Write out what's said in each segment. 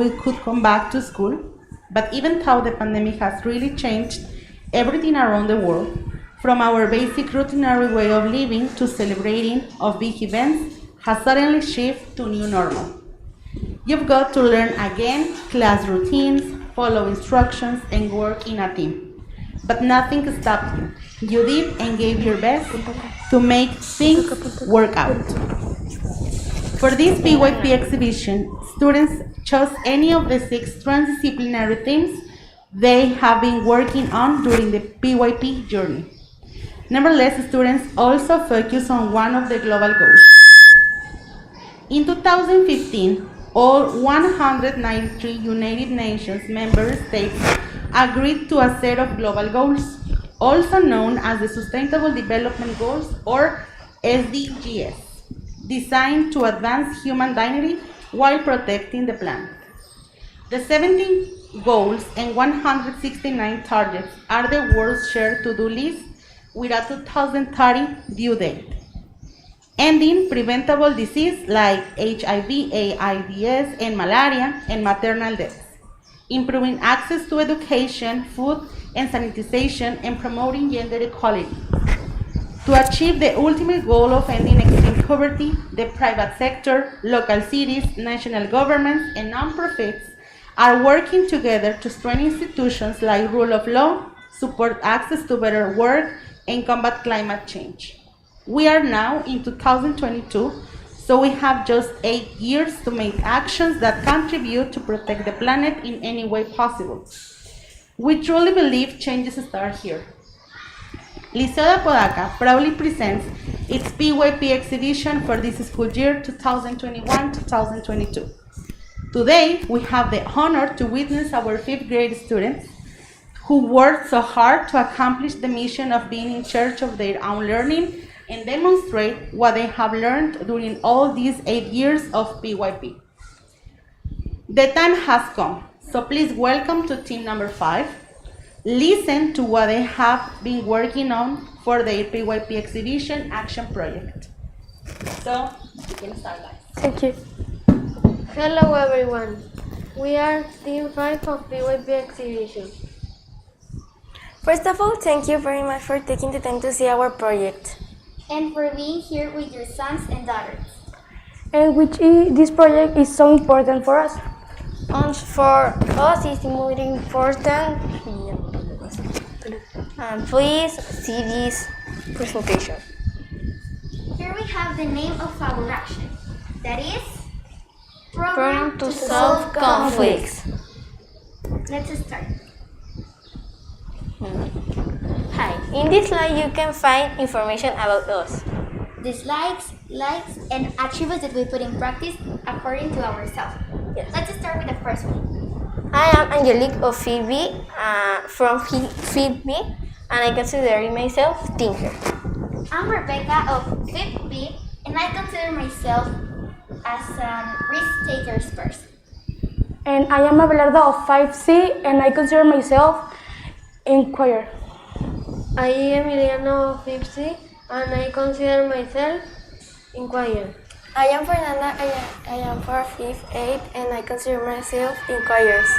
we could come back to school, but even though the pandemic has really changed everything around the world, from our basic routinary way of living to celebrating of big events, has suddenly shifted to new normal. You've got to learn again class routines, follow instructions, and work in a team. But nothing stopped you. You did and gave your best to make things work out. For this PYP exhibition, students chose any of the 6 transdisciplinary themes they have been working on during the PYP journey. Nevertheless, students also focus on one of the global goals. In 2015, all 193 United Nations member states agreed to a set of global goals, also known as the Sustainable Development Goals or SDGs, designed to advance human dignity while protecting the planet. The 17 goals and 169 targets are the world's shared to-do list with a 2030 due date, ending preventable disease like HIV, AIDS, and malaria, and maternal deaths, improving access to education, food, and sanitization, and promoting gender equality. To achieve the ultimate goal of ending extreme poverty, the private sector, local cities, national governments, and nonprofits are working together to strengthen institutions like rule of law, support access to better work, and combat climate change. We are now in 2022, so we have just 8 years to make actions that contribute to protect the planet in any way possible. We truly believe changes start here. Liceo de Apodaca proudly presents its PYP exhibition for this school year 2021-2022. Today, we have the honor to witness our 5th grade students who worked so hard to accomplish the mission of being in charge of their own learning and demonstrate what they have learned during all these 8 years of PYP. The time has come, so please welcome to team number 5. Listen to what they have been working on for their PYP exhibition action project. So, you can start, guys. Thank you. Hello everyone. We are Team 5 of PYP exhibition. First of all, thank you very much for taking the time to see our project. And for being here with your sons and daughters. And this project is so important for us. And for us, it's more important. Please see this presentation. Here we have the name of our action. That is Program to solve conflicts. Let's start. Hi, in this slide you can find information about us. Dislikes, likes, and attributes that we put in practice according to ourselves. Yes. Let's start with the first one. I am Angelique of Phoebe from Phoebe, and I consider myself thinker. I'm Rebecca of 5th B, and I consider myself as a risk-taker person. And I am Abelardo of 5C, and I consider myself inquirer. I am Emiliano of 5C and I consider myself inquirer. I am Fernanda, I am for 5th 8 and I consider myself inquirers.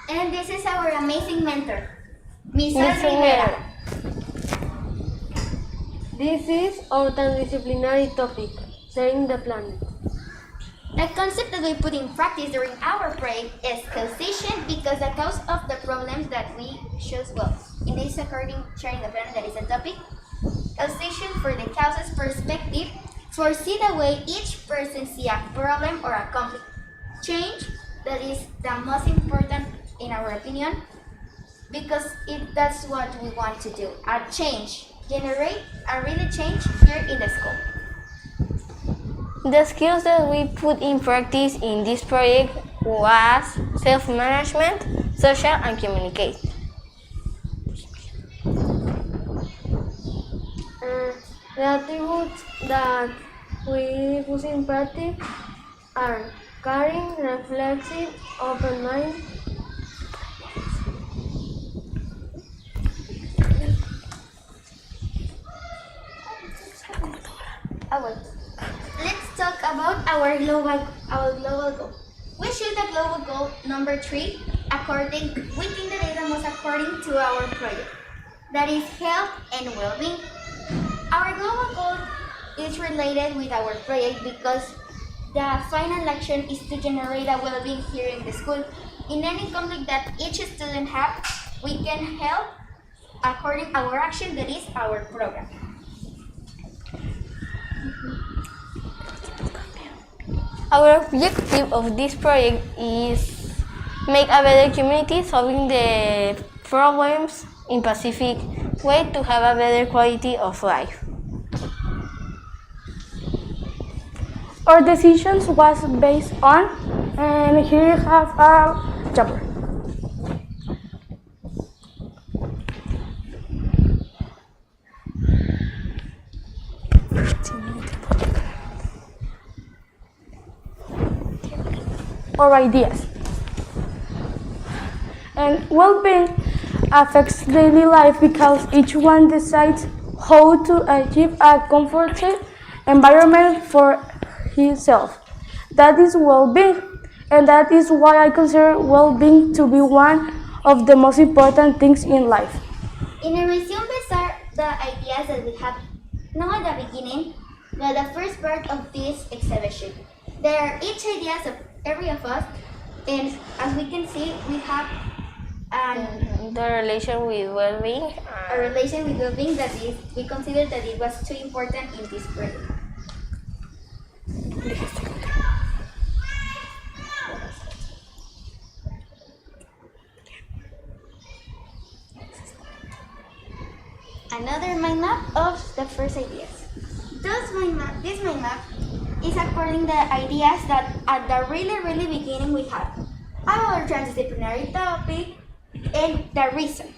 And this is our amazing mentor, Miss Miss Rivera. This is our transdisciplinary topic, saving the planet. The concept that we put in practice during our break is causation, because the cause of the problems that we choose, well, in this according sharing the planet, that is a topic. Causation for the causes perspective, foresee the way each person see a problem or a conflict. Change, that is the most important in our opinion, because that's what we want to do, a change, generate a really change here in the school. The skills that we put in practice in this project was self-management, social and communication. The attributes that we put in practice are caring, reflexive, open mind, Let's talk about our global goal. We choose the global goal number 3 we think that is the most according to our project. That is health and well-being. Our global goal is related with our project because the final action is to generate a well-being here in the school. In any conflict that each student have, we can help according our action, that is our program. Our objective of this project is make a better community, solving the problems in Pacific way to have a better quality of life. Our decisions was based on, and here you have a chapter. Or ideas. And well-being affects daily life because each one decides how to achieve a comfortable environment for himself. That is well-being, and that is why I consider well-being to be one of the most important things in life. In a resume, these are the ideas that we have not at the beginning, but the first part of this exhibition. There are each ideas of every of us, and as we can see, we have The relation with well-being. a relation with well-being that is, we consider that it was too important in this project. Another mind map of the first ideas. This mind map is according to the ideas that at the really beginning we have our transdisciplinary topic and the reason.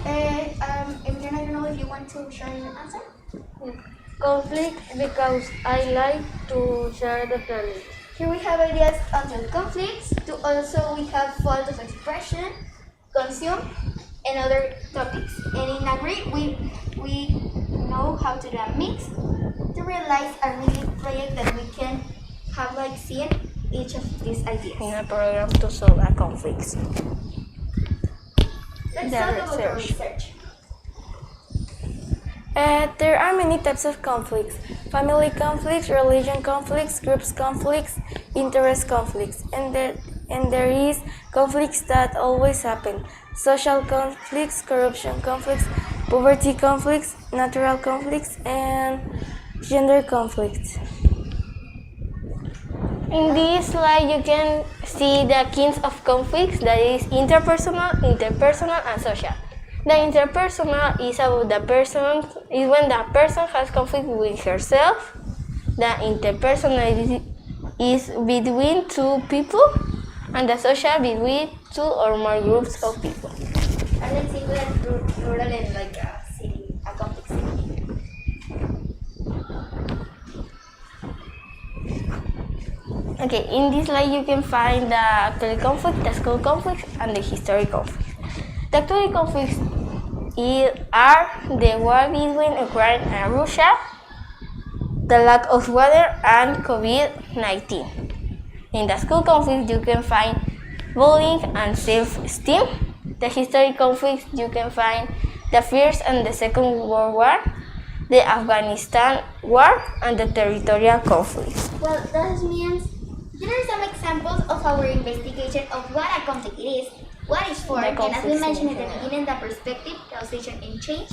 Emiliana, I don't know if you want to share your answer? Conflict because I like to share the planet. Here we have ideas under conflicts, to also we have fault of expression, consume, and other topics. And in agree, we know how to do a mix to realize a really project that we can have like seen each of these ideas. In a program to solve a conflict. Let's The talk about the research. research. There are many types of conflicts: family conflicts, religion conflicts, groups conflicts, interest conflicts, and there is conflicts that always happen: social conflicts, corruption conflicts, poverty conflicts, natural conflicts, and gender conflicts. In this slide, you can see the kinds of conflicts, that is interpersonal, and social. The interpersonal is about is when the person has conflict with herself. The interpersonal is between two people, and the social between two or more groups of people. And let's see rural and like a city, a complex city. Okay, in this slide you can find the actual conflict, the school conflict, and the historic conflict. The actual conflicts are the war between Ukraine and Russia, the lack of water, and COVID-19. In the school conflict, you can find bullying and self-esteem. The historic conflicts, you can find the First and the Second World War, the Afghanistan War, and the territorial conflicts. Well, that means there are some examples of our investigation of what a conflict is, what it's for, and as we mentioned at the beginning, the perspective, causation, and change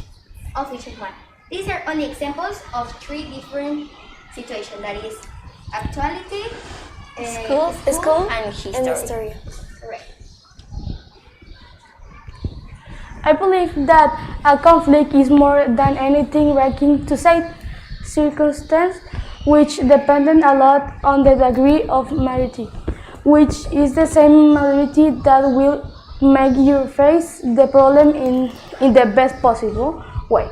of each one. These are only examples of 3 different situations, that is actuality, School and history. Correct. I believe that a conflict is more than anything ranking to say circumstance which depend a lot on the degree of maturity, which is the same maturity that will make you face the problem in the best possible way,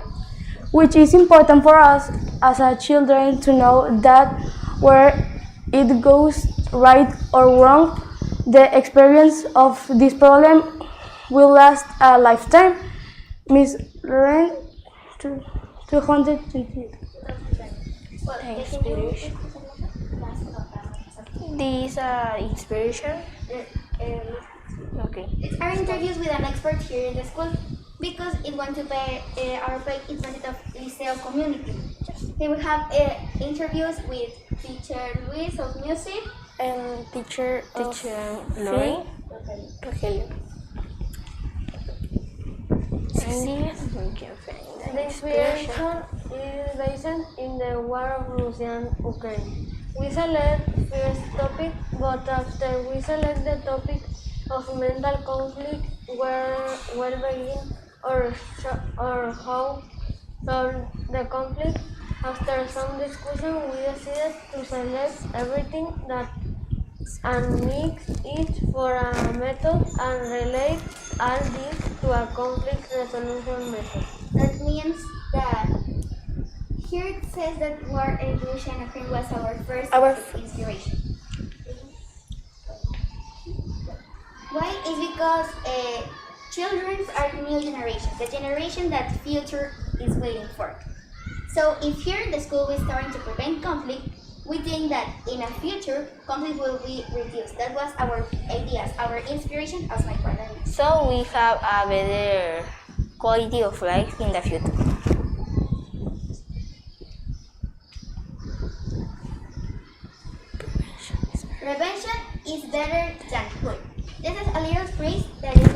which is important for us as a children to know that where it goes right or wrong, the experience of this problem will last a lifetime. Miss Loren, 228. Well, Thanks, can you Pirish. this inspiration? Okay. It's our interviews with an expert here in the school because it want to be our page is wanted of Liceo community. Then we have interviews with teacher Luis of music And teacher Lorraine. okay. Rogelio. And this we can find the The inspiration is based in the war of Russia and Ukraine. We select first topic, but after we select the topic of mental conflict, where well-being or how solve the conflict, after some discussion, we decided to select everything that and mix it for a method and relate all this to a conflict resolution method. That means that here it says that war and Russia and Ukraine was our first inspiration. Why? Is because children are new generations, the generation that future is waiting for. So if here in the school we're starting to prevent conflict, we think that in a future conflict will be reduced. That was our ideas, our inspiration as my partner. So we have a better quality of life in the future. Prevention is better than cure. This is a little phrase that is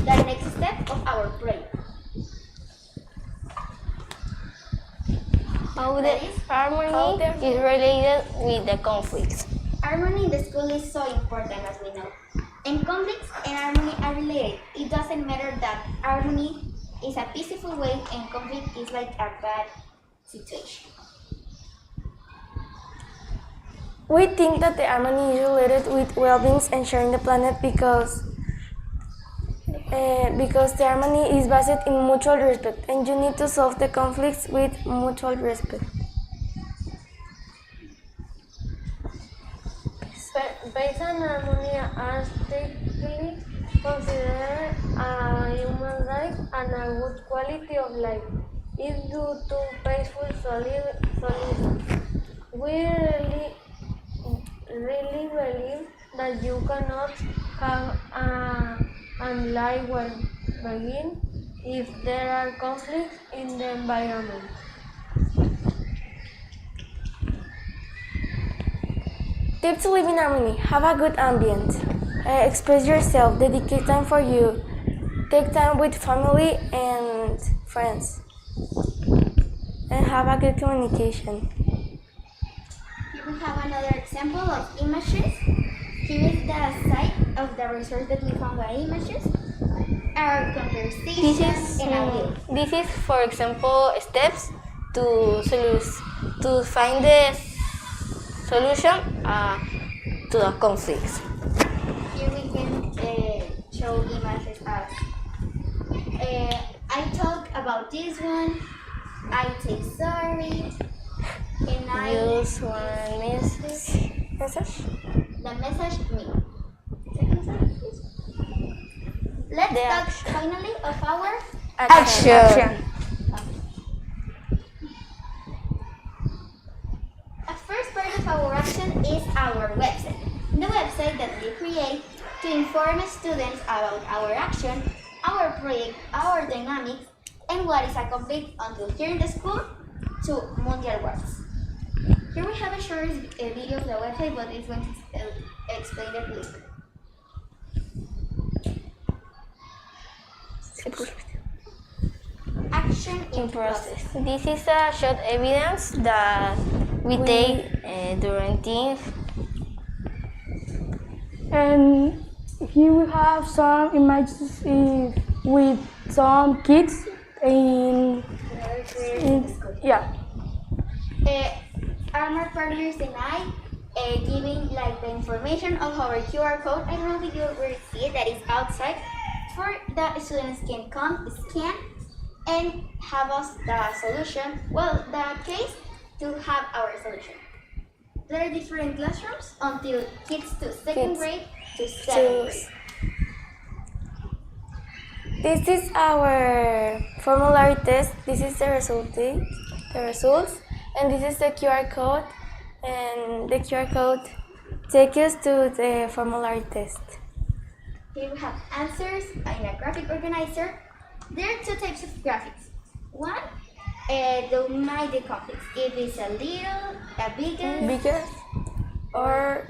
the next step of our prayer. How the That is harmony is related with the conflicts. Harmony in the school is so important, as we know. And conflicts and harmony are related. It doesn't matter that harmony is a peaceful way and conflict is like a bad situation. we think that the harmony is related with well-being and sharing the planet because the harmony is based in mutual respect, and you need to solve the conflicts with mutual respect. Peace and harmony are strictly considered a human right and a good quality of life. It's due to peaceful solutions. We really believe that you cannot have and life well-being if there are conflicts in the environment. Tips to live in harmony: have a good ambient, express yourself, dedicate time for you, take time with family and friends, and have a good communication. Here we have another example of images. Here is the site of the resource that we found by images. Our conversations and audio. This is, for example, steps to find the solution to the conflicts. Here we can show images as I talk about this one, I say sorry, and I Use one message. the message me. Second slide, please. Let's The talk action. finally of our Action. A first part of our action is our website. The website that we create to inform students about our action, our project, our dynamics, and what is accomplished until here in the school to Mundial Works. Here we have a short video of the website, but it's going to explain it later. Action in process. This is a short evidence that we take during things. And here we have some images with some kids yeah. Our partners and I giving like the information of our QR code. I don't know if you will see it, that is outside, for the students can come, scan, and have us the solution. Well, the case to have our solution. There are different classrooms until kids to second grade to seventh grade. This is our formulary test. This is the results, and this is the QR code. And the QR code take us to the formulary test. Here we have answers in a graphic organizer. There are two types of graphics. One, the complex. If it's a little, a bigger, Bigger or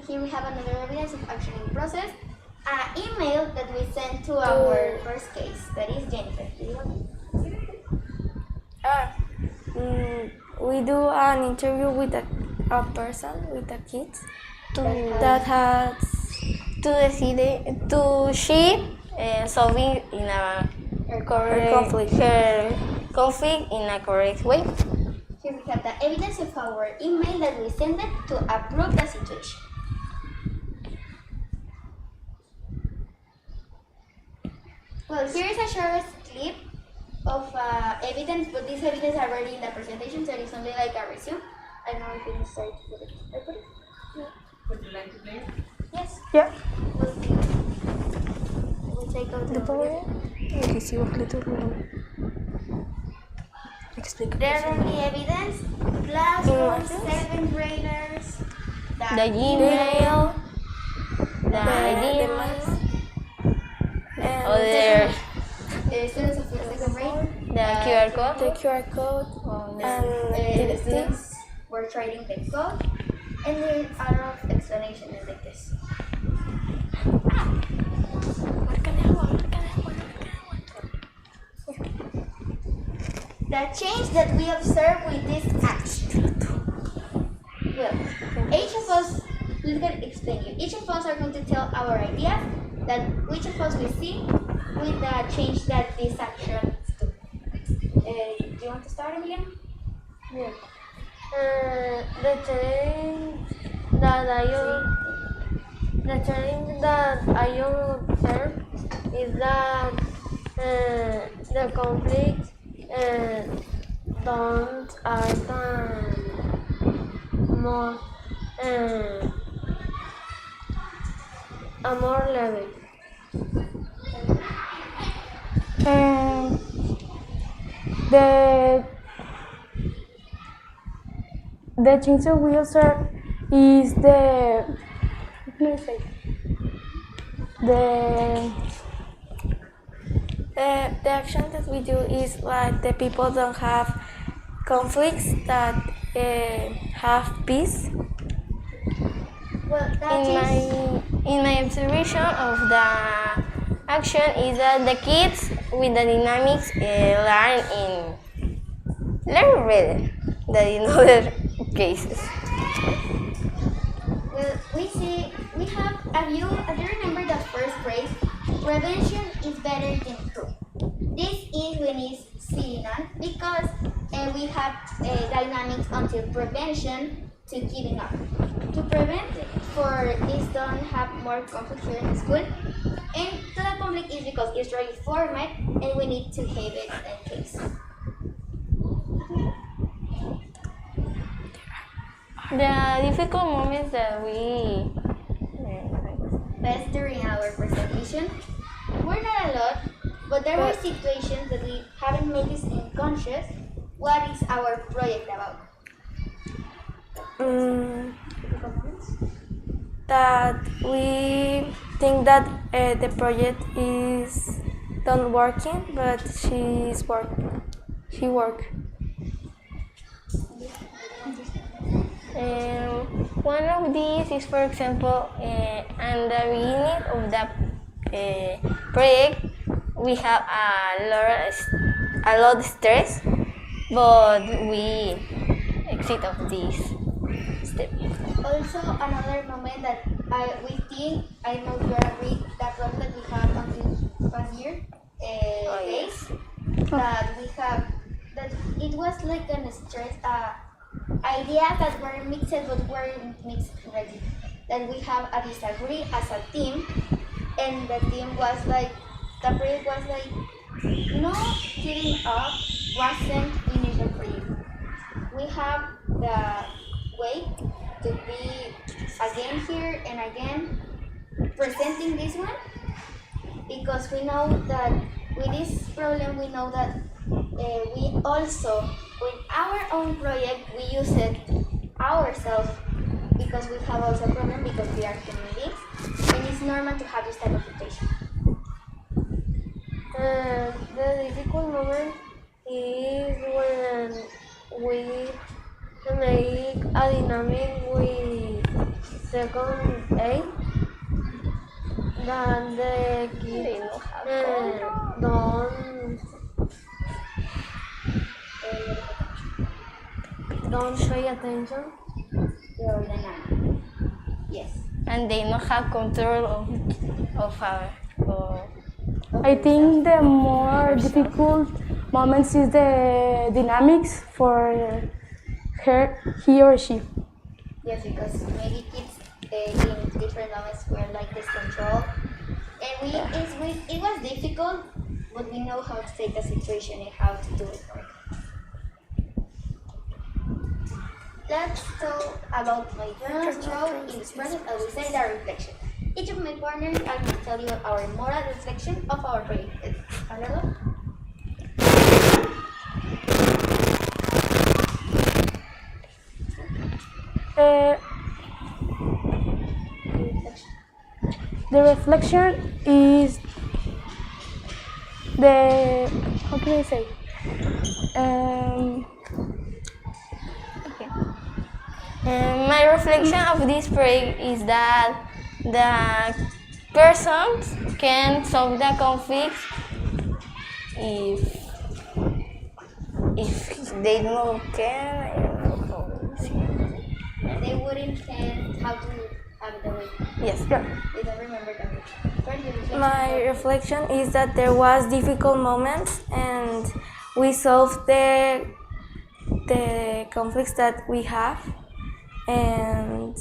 here we have another evidence of action in process. An email that we sent to our first case, that is Jennifer. Do you want we do an interview with a person, with a kid, that has to decide to she solving in a correct conflict in a correct way. Here we have the evidence of our email that we sent it to approve the situation. Well, here is a short clip of evidence, but this evidence is already in the presentation, so it's only like a resume. I don't know if it's necessary to put it. I put it? Yeah. Would you like to play it? Yes. Yeah. We'll take out the There are the evidence, classroom, 7th graders, The Gmail, the other students of the 2nd grade, the QR code, the students were trying the code, and there are a lot of explanations like this. The change that we observe with this action. Well, each of us, let me explain you. Each of us are going to tell our ideas that which of us we see with the change that this action took. Do you want to start, Emilian? Yeah. The change that I observe is that the conflicts don't are more a more level. And the change that we observe is the action that we do is like the people don't have conflicts, that have peace. Well, that In my observation of the action is that the kids with the dynamics learn better than in other cases. well, we have, if you remember the first phrase, prevention is better than cure. This is when it's synonym because we have dynamics until prevention to giving up. To prevent for this don't have more conflict here in the school, and to the public is because it's already format and we need to have it in case. The difficult moments that we Best during our presentation were not a lot, but there were situations that we haven't made this unconscious. What is our project about? that we think that the project is not working, but she work. One of these is, for example, at the beginning of the project, we have a lot of stress, but we exit of this step. Also, another moment that we think, I don't know if you agree, that problem that we have until past year, days, that we have, that it was like a stress, ideas that were mixed but weren't mixed ready. That we have a disagree as a team, and the team was like, the project was like, no giving up wasn't initial project. We have the way to be again here and again presenting this one, because we know that with this problem we know that we also with our own project, we use it ourselves because we have also a problem because we are human beings, and it's normal to have this type of situation. The difficult moment is when we make a dynamic with second aid that the kids don't pay attention. Your dynamic. Yes. And they don't have control of our. I think the more difficult moments is the dynamics for he or she. Yes, because maybe kids in different moments were like this control, and it was difficult, but we know how to take the situation and how to do it. Let's talk about my first role in this project. I will say the reflection. Each of my partners, I will tell you our moral reflection of our project. Alejandro? The reflection is the, how can I say? My reflection of this project is that the persons can solve the conflict if they don't can. I don't know how to say. They wouldn't can how to have the way. Yes. They don't remember the way. My reflection is that there was difficult moments and we solved the conflicts that we have, and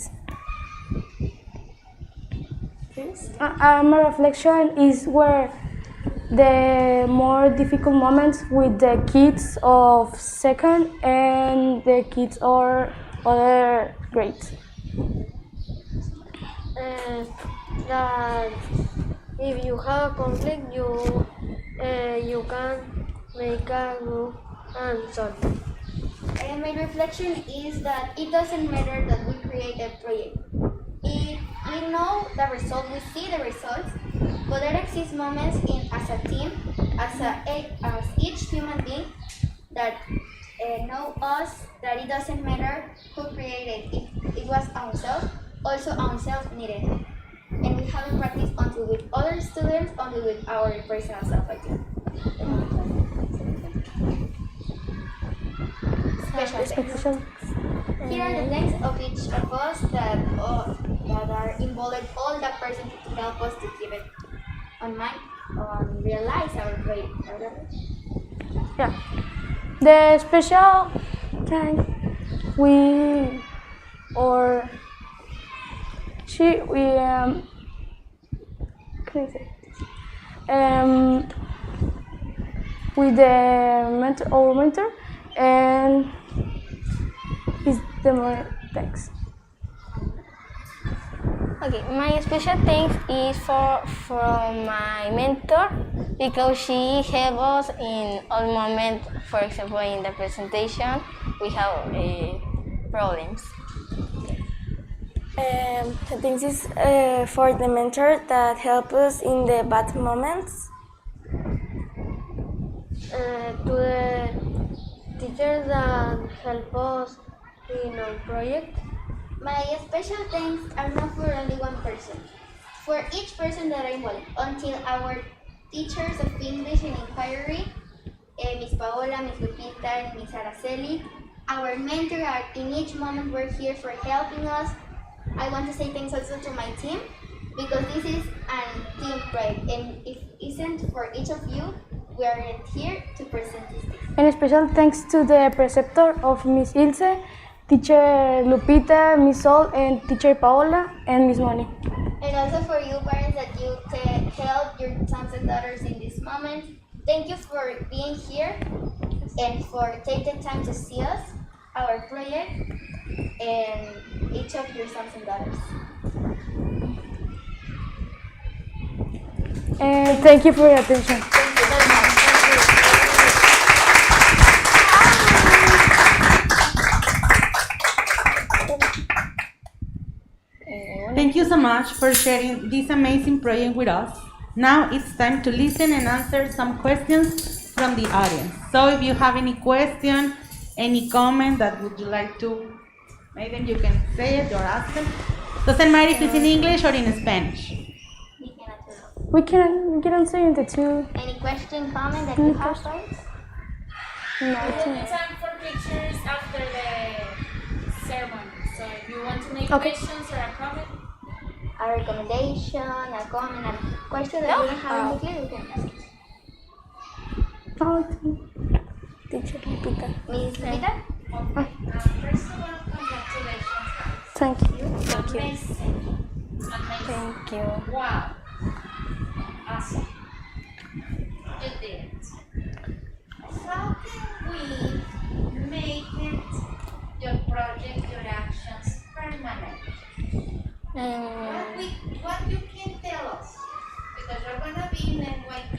my reflection is where the more difficult moments with the kids of second and the kids or other grades. That if you have a conflict, you can make a group and solve it. And my reflection is that it doesn't matter that we create a project. If we know the result, we see the results, but there exist moments as a team, as each human being that know us that it doesn't matter who created. If it was ourselves, also ourselves needed it. And we haven't practiced until with other students, only with our personal self, I think. Special thanks. Here are the thanks of each of us that are involved, all that person to help us to keep it on mind, realize our project. Yeah. The special thank can I say? With the our mentor, and is the more thanks. Okay, my special thanks is from my mentor because she helped us in all moments. For example, in the presentation, we have problems. I think this is for the mentor that help us in the bad moments. To the teachers that help us in our project. My special thanks are not for only one person, for each person that are involved, until our teachers of English and Inquiry, Miss Paola, Miss Lupita, and Miss Araceli. Our mentor in each moment were here for helping us. I want to say thanks also to my team, because this is a team project, and if it isn't for each of you, we aren't here to present this thing. And a special thanks to the preceptor of Miss Ilse, Teacher Lupita, Miss Sol, and Teacher Paola, and Miss Moni. And also for you parents that you help your sons and daughters in this moment. Thank you for being here and for taking the time to see us, our project, and each of your sons and daughters. And thank you for your attention. Thank you very much. Thank you so much for sharing this amazing project with us. Now it's time to listen and answer some questions from the audience. So if you have any question, any comment that would you like to make them, you can say it or ask them. Doesn't matter if it's in English or in Spanish. We can answer in the two. Any question, comment that you have, guys? No, I It will be think. time for pictures after the ceremony. So if you want to make Okay. questions or a comment, A recommendation, a comment, a question that you don't have in the clear, you can ask. Oh, teacher Lupita. Miss Lupita? first of all, congratulations, guys. Thank you. Amazing. Amazing. Thank you. Wow. Awesome. You did it. How can we make it, your project, your actions permanent? What you can tell us? Because you're gonna be in NYP,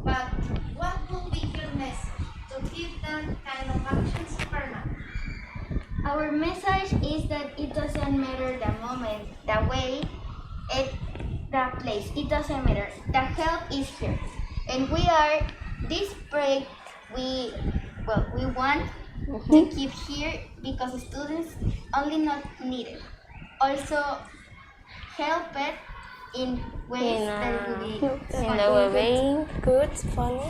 but what will be your message to keep that kind of actions permanent? Our message is that it doesn't matter the moment, the way, the place. It doesn't matter. The help is here, and we are this project. We want to keep here because students only not needed. Also help it in ways that will be In the way, good, funny.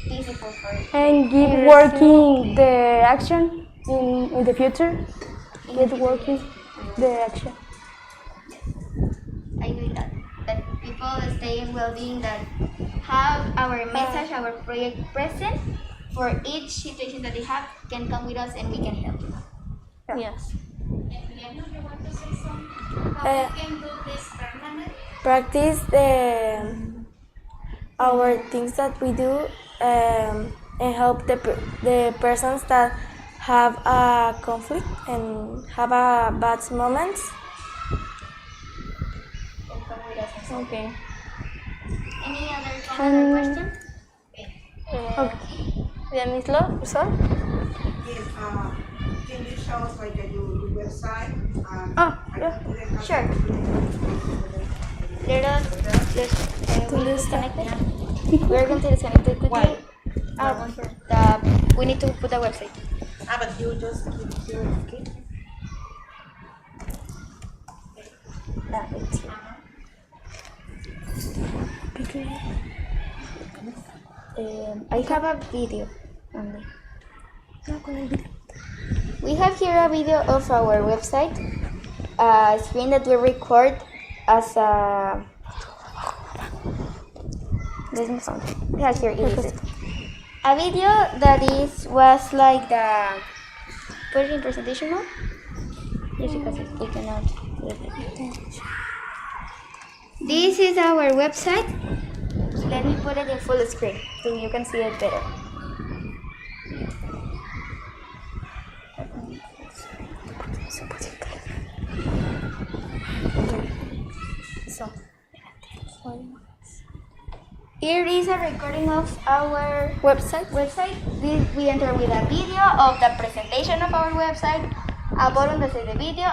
difficult for you. And keep working the action in the future. Keep working the action. I agree that people stay in well-being, that have our message, our project present for each situation that they have, can come with us and we can help. Yes. Emiliano, you want to say something? How we can do this permanent? Practice our things that we do and help the persons that have a conflict and have a bad moments. Can come with us. Okay. Any other comment or question? Miss Lo, Sol? Yes, can you show us like your website? Yeah. Sure. Will you disconnect it? We're going to disconnect it quickly. Why? We need to put a website. But you just keep here, okay? It's here. I have a video only. We have here a video of our website, a screen that we record as a. Let me sound. Yeah, here it is. A video that was like the. Put it in presentation mode. Yes, because we cannot. This is our website. Let me put it in full screen so you can see it better. So, here is a recording of our website. We enter with a video of the presentation of our website, a button that says the video,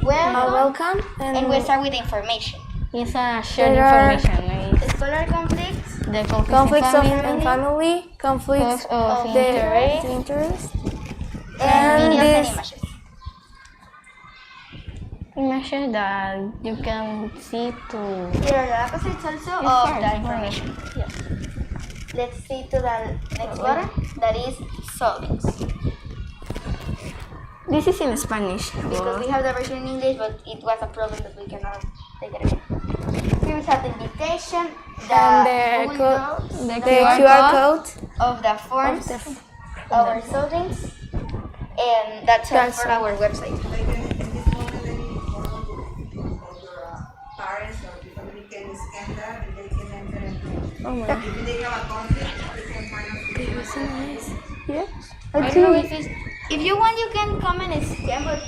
welcome, and we start with the information. It's a shared information. Like Scholar conflicts, the Conflicts of in family, conflicts of the interest, and videos and this images. images that you can see to Here are the opposites also of the information. Yes. Let's see to the next button, that is solvings. This is in Spanish. Because we have the version in English, but it was a problem that we cannot take it again. Here we have the invitation, and Google Docs the QR code of the forms, our solvings, and that's all for our website. Like in this moment, any one of your parents or the family can scan that and they can enter it. If they have a conflict, they can find out. Yeah. I don't know if you want, you can come and scan, but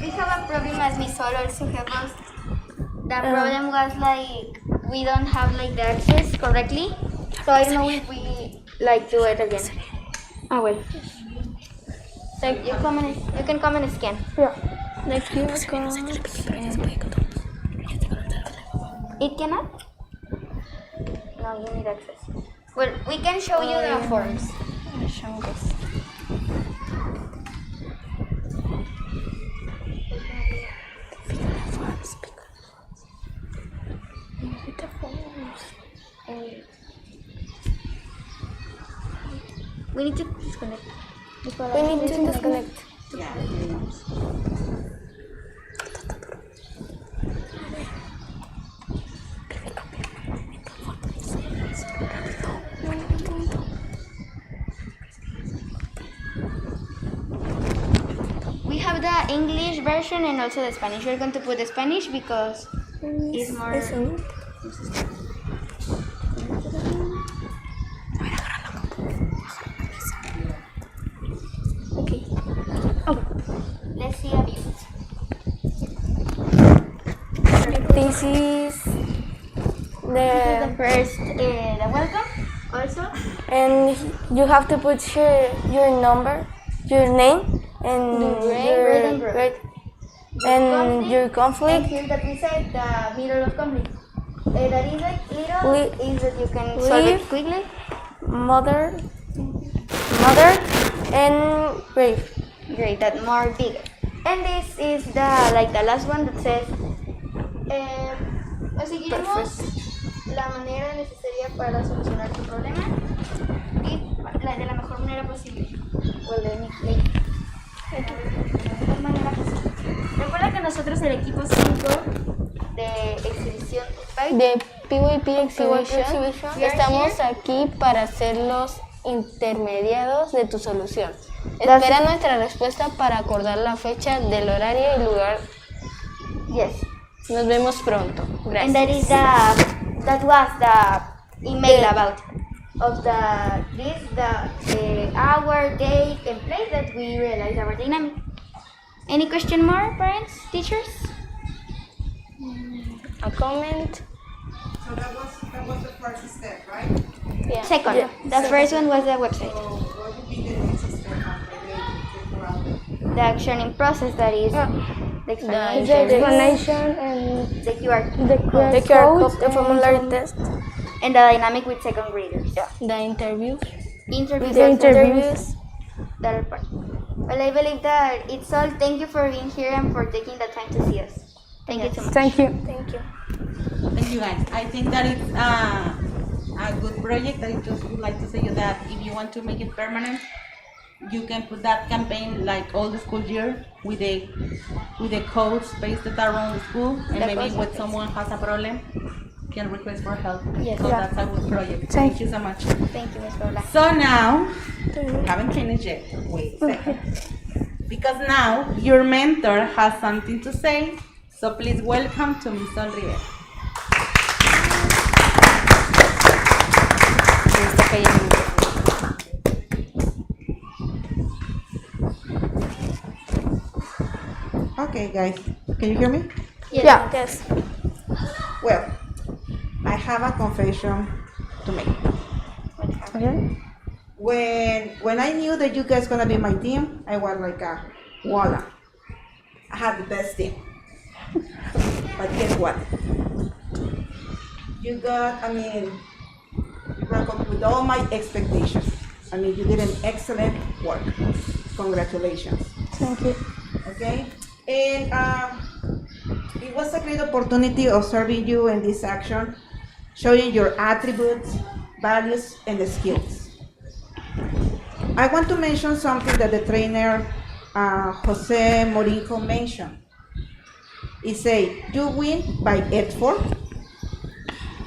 we have a problem as Miss Sol also help us. The problem was like we don't have like the access correctly, so I don't know if we like do it again. Ah, well. So you can come and scan. Yeah. The QR code. It cannot? No, you need access. Well, we can show you the forms. Show this. We need to disconnect. We need to disconnect. Yeah. We have the English version and also the Spanish. We're going to put the Spanish because it's more. Okay. Oh, let's see a view. This is The the first, the welcome also. and you have to put your number, your name, and The grade, your grade and group. grade, and your And conflict. here that we said the middle of conflict. That is like little is that you can solve it Leave. quickly. mother, and grave. Great, that more bigger. And this is the like the last one that says seguiremos la manera necesaria para solucionar tu problema y de la mejor manera posible. Well, de la mejor manera posible. Recuerda que nosotros el equipo 5 de Exhibición PEP De PYP Exhibition, Exhibition. estamos aquí para ser los intermediarios de tu solución. Espera nuestra respuesta para acordar la fecha del horario y lugar. yes. Nos vemos pronto. And that Gracias. is that was the email about of the hour, date, and place that we realized our dynamic. Any question more, parents, teachers? A comment. So that was the first step, right? Yeah. Second, the first one was the website. So what would be the next step after the The actioning process that is the explanation, The explanation and the QR, The QR code, the formulary test. and the dynamic with second graders. The interview. Interviews. The interviews. That part. Well, I believe that it's all. Thank you for being here and for taking the time to see us. Thank you so much. Thank you. Thank you. Thank you guys. I think that it's a good project. I just would like to say you that if you want to make it permanent, you can put that campaign like all the school year with the codes based around the school, and maybe when someone has a problem, can request for help. Yes. So Yeah. that's a good project. Thank Thank you so much. Thank you, Ms. Paula. So now, haven't finished yet. Wait a second. Because now your mentor has something to say. So please welcome to Ms. Sol Rivera. Okay, guys, can you hear me? Yeah. Yes. Well, I have a confession to make. Okay. When I knew that you guys gonna be my team, I was like, voila, I had the best team. But guess what? You got with all my expectations. I mean, you did an excellent work. Congratulations. Thank you. Okay? And it was a great opportunity of serving you in this action, showing your attributes, values, and the skills. I want to mention something that the trainer, Jose Morinco, mentioned. He said, you win by effort,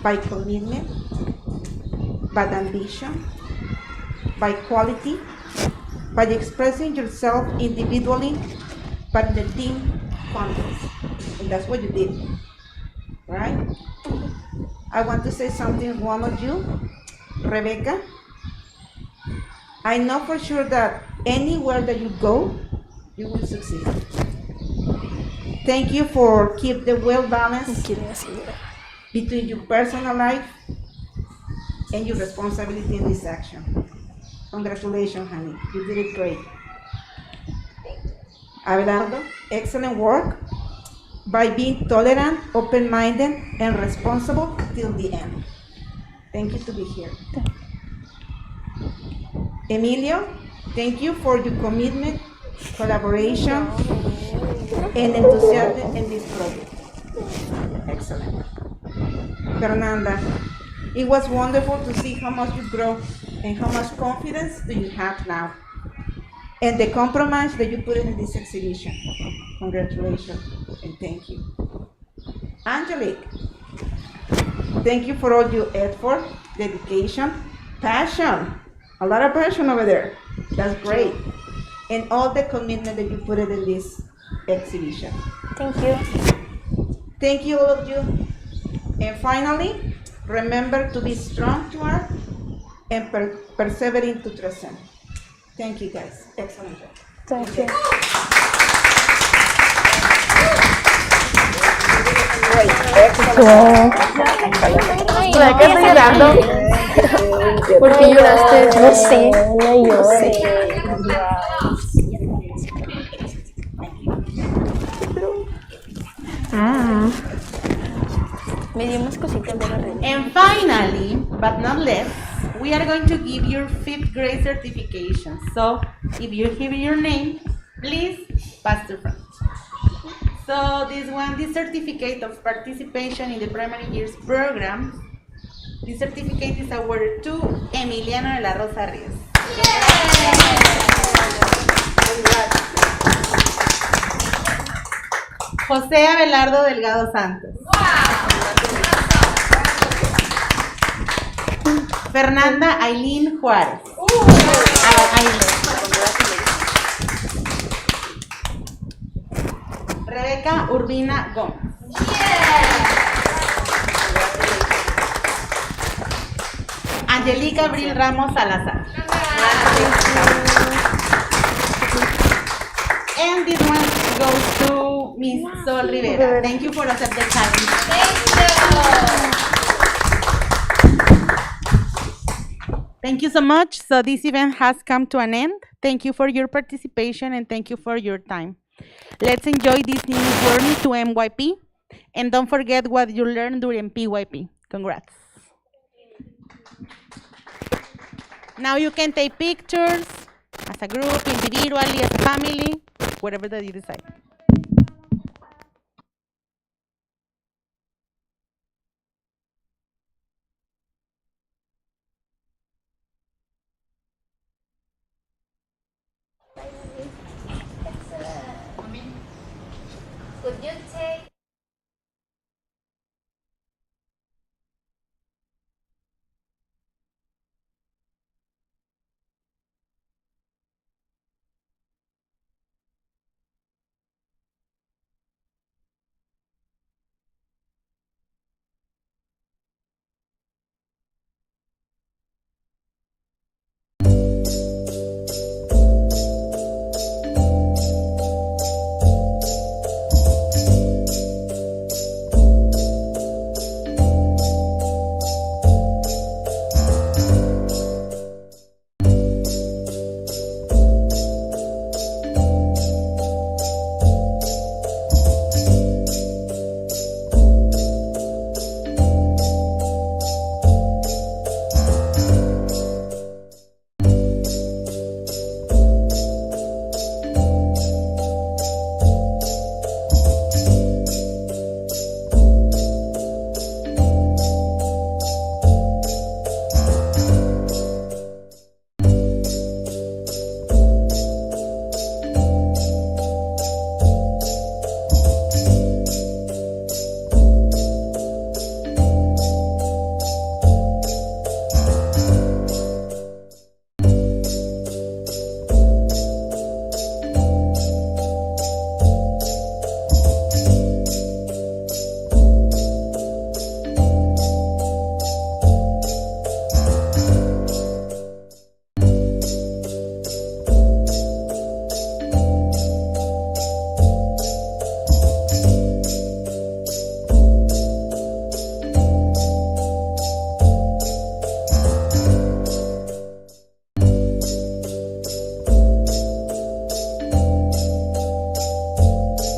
by commitment, by ambition, by quality, by expressing yourself individually, but in the team context. And that's what you did, right? I want to say something, one of you, Rebecca. I know for sure that anywhere that you go, you will succeed. Thank you for keep the well balance between your personal life and your responsibility in this action. Congratulations, honey. You did it great. Abelardo, excellent work by being tolerant, open-minded, and responsible till the end. Thank you to be here. Emilio, thank you for your commitment, collaboration, and enthusiasm in this project. Excellent. Fernanda, it was wonderful to see how much you grow and how much confidence do you have now. And the compromise that you put in this exhibition. Congratulations and thank you. Angelique, thank you for all your effort, dedication, passion. A lot of passion over there. That's great. And all the commitment that you put in this exhibition. Thank you. Thank you, all of you. And finally, remember to be strong to art and persevering to transcend. Thank you, guys. Excellent job. Thank you. ¿Por qué estoy llorando? ¿Por qué lloraste? No sé. No sé. Me dio más cositas de la red. And finally, but not less, we are going to give your 5th grade certification. So, if you hear your name, please pass to front. So, this certificate of participation in the primary years program, this certificate is awarded to Emiliano de la Rosa Ríos. José Abelardo Delgado Santos. Fernanda Ailín Juárez. Rebeca Urbina Gómez. Angelica Abril Ramos Salazar. And this one goes to Miss Sol Rivera. Thank you for accepting the challenge. Thank you so much. So this event has come to an end. Thank you for your participation and thank you for your time. Let's enjoy this new journey to MYP. And don't forget what you learned during PYP. Congrats. Now you can take pictures as a group, individually, as a family, whatever that you decide. Could you